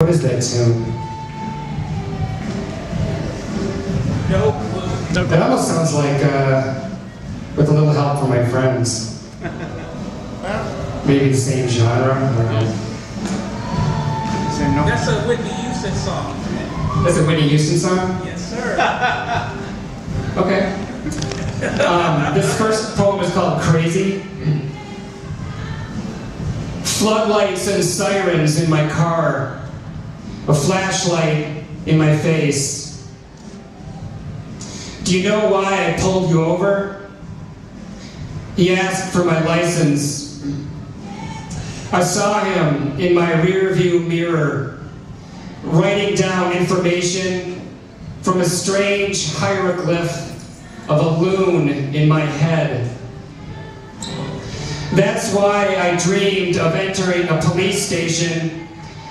What is that tune? No clue. That almost sounds like, with a little help from my friends. Maybe the same genre. I don't know. Same note. That's a Whitney Houston song. That's a Whitney Houston song? Yes, sir. Okay. This first poem is called Crazy. Floodlights and sirens in my car. A flashlight in my face. Do you know why I pulled you over? He asked for my license. I saw him in my rearview mirror, writing down information from a strange hieroglyph of a loon in my head. That's why I dreamed of entering a police station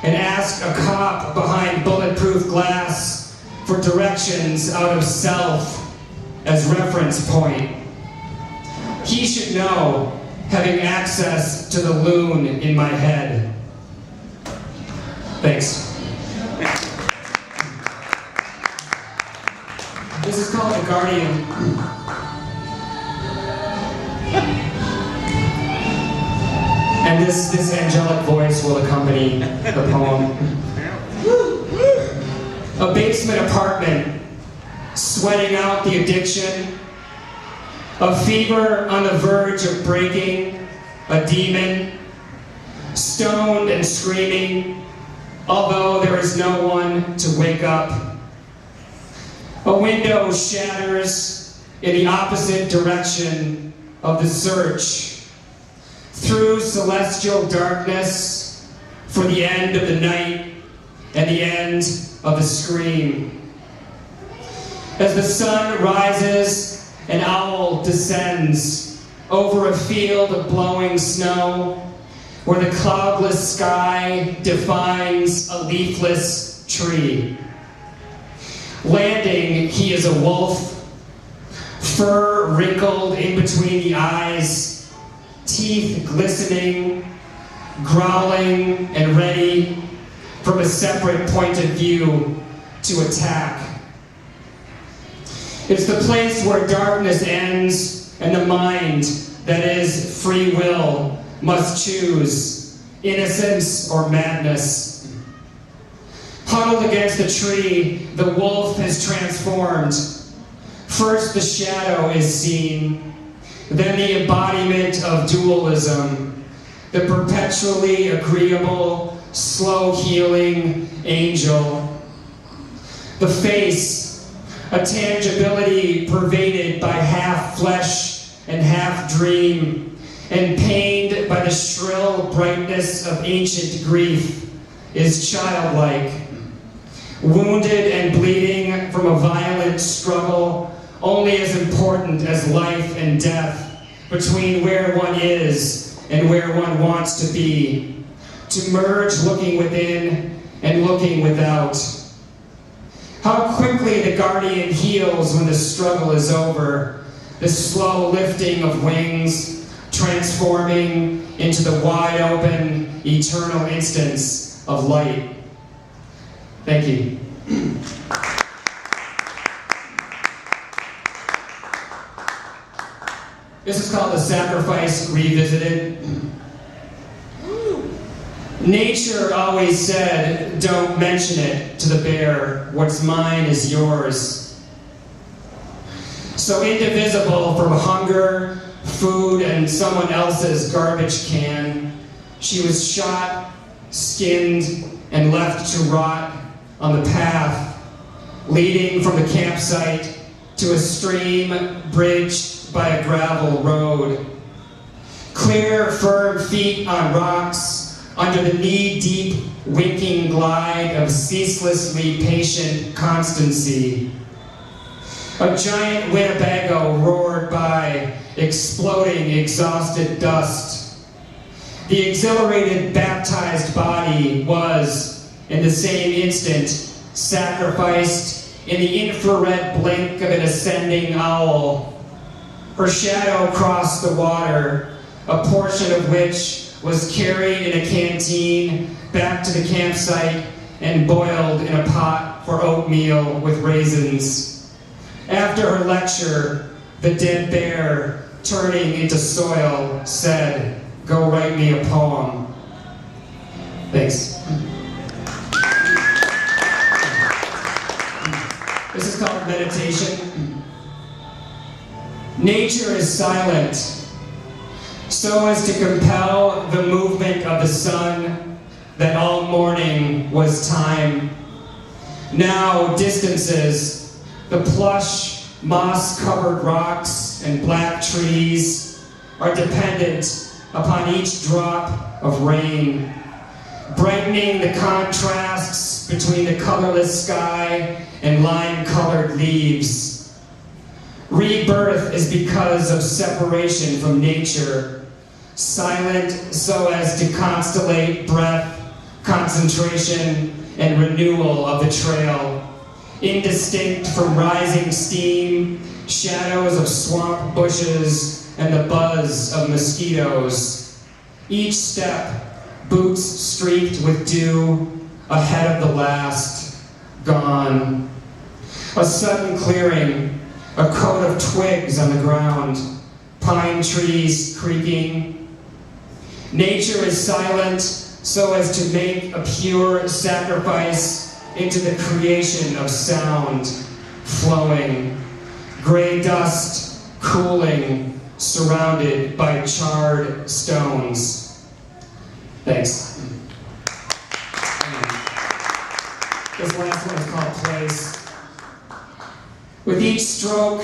and asked a cop behind bulletproof glass for directions out of self as reference point. He should know, having access to the loon in my head. Thanks. This is called The Guardian. And this angelic voice will accompany the poem. A basement apartment, sweating out the addiction. A fever on the verge of breaking. A demon, stoned and screaming, although there is no one to wake up. A window shatters in the opposite direction of the search. Through celestial darkness for the end of the night and the end of the scream. As the sun rises, an owl descends over a field of blowing snow where the cloudless sky defines a leafless tree. Landing, he is a wolf, fur wrinkled in between the eyes, teeth glistening, growling and ready from a separate point of view to attack. It's the place where darkness ends and the mind, that is free will, must choose innocence or madness. Huddled against the tree, the wolf has transformed. First the shadow is seen, then the embodiment of dualism, the perpetually agreeable, slow-healing angel. The face, a tangibility pervaded by half flesh and half dream, and pained by the shrill brightness of ancient grief, is childlike. Wounded and bleeding from a violent struggle, only as important as life and death, between where one is and where one wants to be, to merge looking within and looking without. How quickly the guardian heals when the struggle is over, the slow lifting of wings, transforming into the wide open, eternal instance of light. Thank you. This is called The Sacrifice Revisited. Nature always said, don't mention it to the bear. What's mine is yours. So indivisible from hunger, food, and someone else's garbage can, she was shot, skinned, and left to rot on the path, leading from the campsite to a stream bridged by a gravel road. Clear, firm feet on rocks, under the knee-deep, winking glide of ceaselessly patient constancy. A giant Winnebago roared by, exploding exhausted dust. The exhilarated, baptized body was, in the same instant, sacrificed in the infrared blink of an ascending owl. Her shadow crossed the water, a portion of which was carried in a canteen back to the campsite and boiled in a pot for oatmeal with raisins. After her lecture, the dead bear, turning into soil, said, "Go write me a poem." Thanks. This is called meditation. Nature is silent, so as to compel the movement of the sun that all morning was time. Now distances the plush, moss-covered rocks and black trees are dependent upon each drop of rain, brightening the contrasts between the colorless sky and lime-colored leaves. Rebirth is because of separation from nature, silent so as to constellate breath, concentration, and renewal of the trail, indistinct from rising steam, shadows of swamp bushes, and the buzz of mosquitoes. Each step, boots streaked with dew, ahead of the last, gone. A sudden clearing, a coat of twigs on the ground, pine trees creaking. Nature is silent so as to make a pure sacrifice into the creation of sound, flowing, gray dust cooling, surrounded by charred stones. Thanks. This last one is called Place. With each stroke,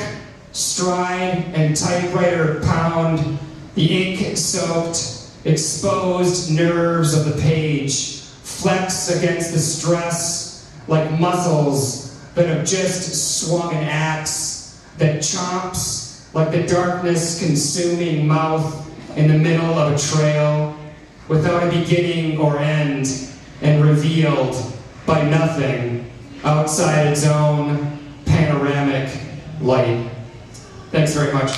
stride, and typewriter pound, the ink-soaked, exposed nerves of the page flex against the stress like muscles that have just swung an axe that chomps like the darkness-consuming mouth in the middle of a trail without a beginning or end and revealed by nothing outside its own panoramic light. Thanks very much.